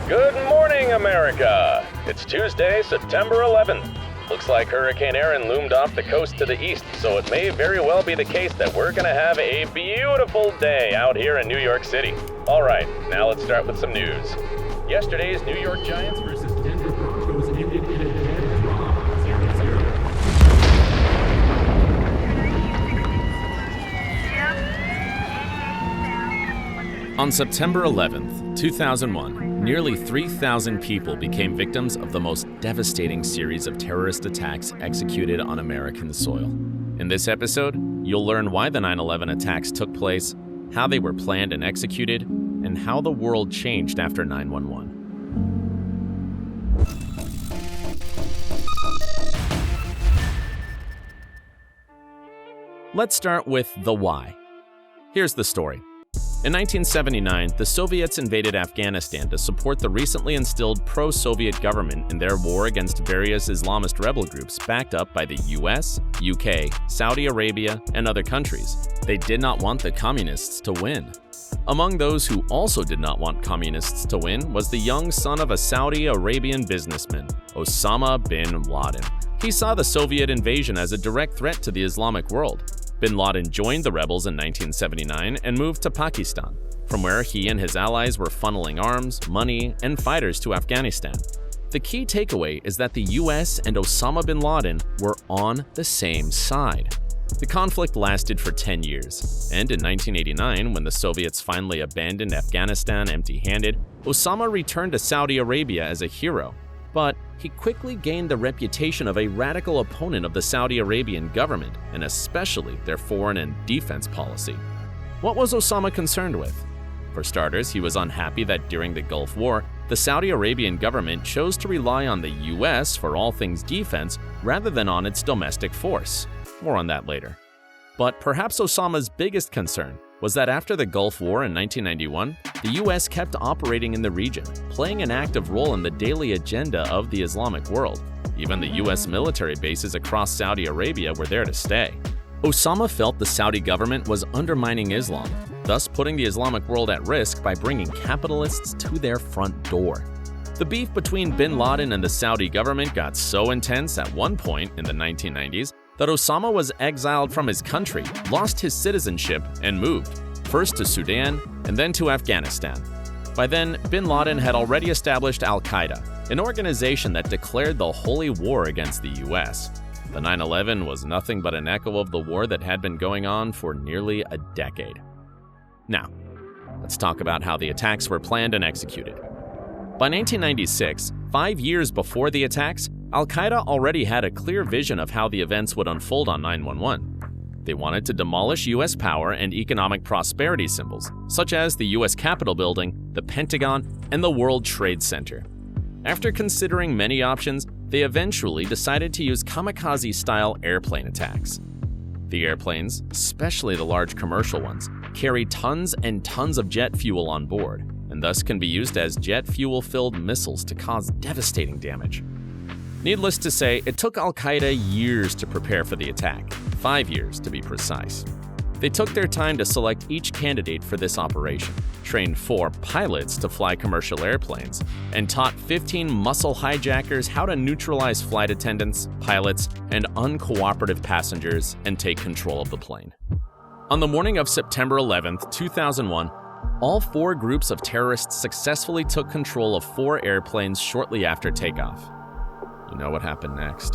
Good morning, America! It's Tuesday, September 11th. Looks like Hurricane Erin loomed off the coast to the east, so it may very well be the case that we're gonna have a beautiful day out here in New York City. All right, now let's start with some news. Yesterday's New York Giants versus Denver Broncos ended in a dead draw, 0-0. On September 11th, 2001, nearly 3,000 people became victims of the most devastating series of terrorist attacks executed on American soil. In this episode, you'll learn why the 9/11 attacks took place, how they were planned and executed, and how the world changed after 9/11. Let's start with the why. Here's the story. In 1979, the Soviets invaded Afghanistan to support the recently instilled pro-Soviet government in their war against various Islamist rebel groups backed up by the US, UK, Saudi Arabia, and other countries. They did not want the communists to win. Among those who also did not want communists to win was the young son of a Saudi Arabian businessman, Osama bin Laden. He saw the Soviet invasion as a direct threat to the Islamic world. Bin Laden joined the rebels in 1979 and moved to Pakistan, from where he and his allies were funneling arms, money, and fighters to Afghanistan. The key takeaway is that the US and Osama bin Laden were on the same side. The conflict lasted for 10 years, and in 1989, when the Soviets finally abandoned Afghanistan empty-handed, Osama returned to Saudi Arabia as a hero. But he quickly gained the reputation of a radical opponent of the Saudi Arabian government, and especially their foreign and defense policy. What was Osama concerned with? For starters, he was unhappy that during the Gulf War, the Saudi Arabian government chose to rely on the US for all things defense rather than on its domestic force. More on that later. But perhaps Osama's biggest concern was that after the Gulf War in 1991, the US kept operating in the region, playing an active role in the daily agenda of the Islamic world. Even the US military bases across Saudi Arabia were there to stay. Osama felt the Saudi government was undermining Islam, thus putting the Islamic world at risk by bringing capitalists to their front door. The beef between bin Laden and the Saudi government got so intense at one point in the 1990s that Osama was exiled from his country, lost his citizenship, and moved, first to Sudan and then to Afghanistan. By then, bin Laden had already established al-Qaeda, an organization that declared the holy war against the US. The 9/11 was nothing but an echo of the war that had been going on for nearly a decade. Now, let's talk about how the attacks were planned and executed. By 1996, 5 years before the attacks, al-Qaeda already had a clear vision of how the events would unfold on 9/11. They wanted to demolish US power and economic prosperity symbols, such as the US Capitol building, the Pentagon, and the World Trade Center. After considering many options, they eventually decided to use kamikaze-style airplane attacks. The airplanes, especially the large commercial ones, carry tons and tons of jet fuel on board, and thus can be used as jet fuel-filled missiles to cause devastating damage. Needless to say, it took al-Qaeda years to prepare for the attack, 5 years to be precise. They took their time to select each candidate for this operation, trained 4 pilots to fly commercial airplanes, and taught 15 muscle hijackers how to neutralize flight attendants, pilots, and uncooperative passengers and take control of the plane. On the morning of September 11th, 2001, all 4 groups of terrorists successfully took control of 4 airplanes shortly after takeoff. You know what happened next.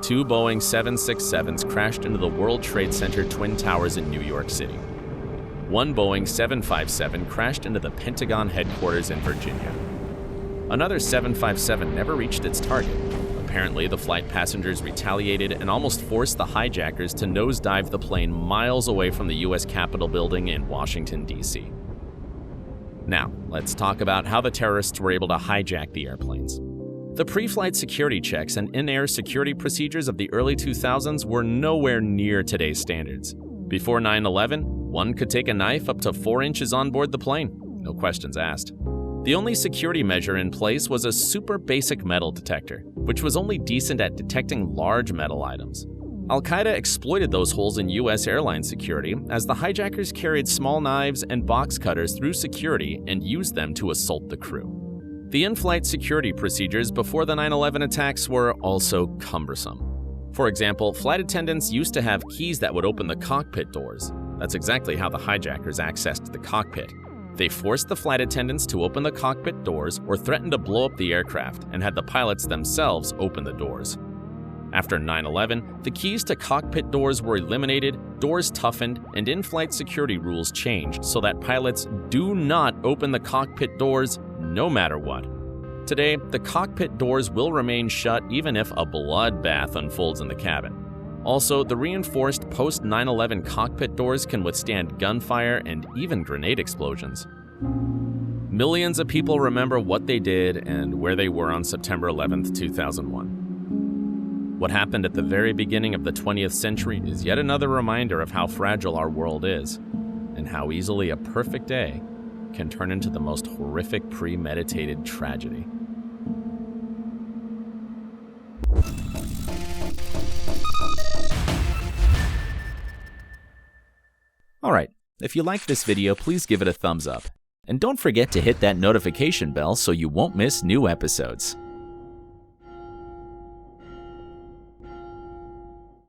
2 Boeing 767s crashed into the World Trade Center Twin Towers in New York City. 1 Boeing 757 crashed into the Pentagon Headquarters in Virginia. Another 757 never reached its target. Apparently, the flight passengers retaliated and almost forced the hijackers to nosedive the plane miles away from the US Capitol building in Washington, D.C. Now, let's talk about how the terrorists were able to hijack the airplanes. The pre-flight security checks and in-air security procedures of the early 2000s were nowhere near today's standards. Before 9/11, one could take a knife up to 4 inches on board the plane, no questions asked. The only security measure in place was a super basic metal detector, which was only decent at detecting large metal items. Al-Qaeda exploited those holes in US airline security as the hijackers carried small knives and box cutters through security and used them to assault the crew. The in-flight security procedures before the 9/11 attacks were also cumbersome. For example, flight attendants used to have keys that would open the cockpit doors. That's exactly how the hijackers accessed the cockpit. They forced the flight attendants to open the cockpit doors or threatened to blow up the aircraft and had the pilots themselves open the doors. After 9/11, the keys to cockpit doors were eliminated, doors toughened, and in-flight security rules changed so that pilots do not open the cockpit doors no matter what. Today, the cockpit doors will remain shut even if a bloodbath unfolds in the cabin. Also, the reinforced post-9/11 cockpit doors can withstand gunfire and even grenade explosions. Millions of people remember what they did and where they were on September 11, 2001. What happened at the very beginning of the 20th century is yet another reminder of how fragile our world is, and how easily a perfect day can turn into the most horrific premeditated tragedy. Alright, if you liked this video, please give it a thumbs up. And don't forget to hit that notification bell so you won't miss new episodes.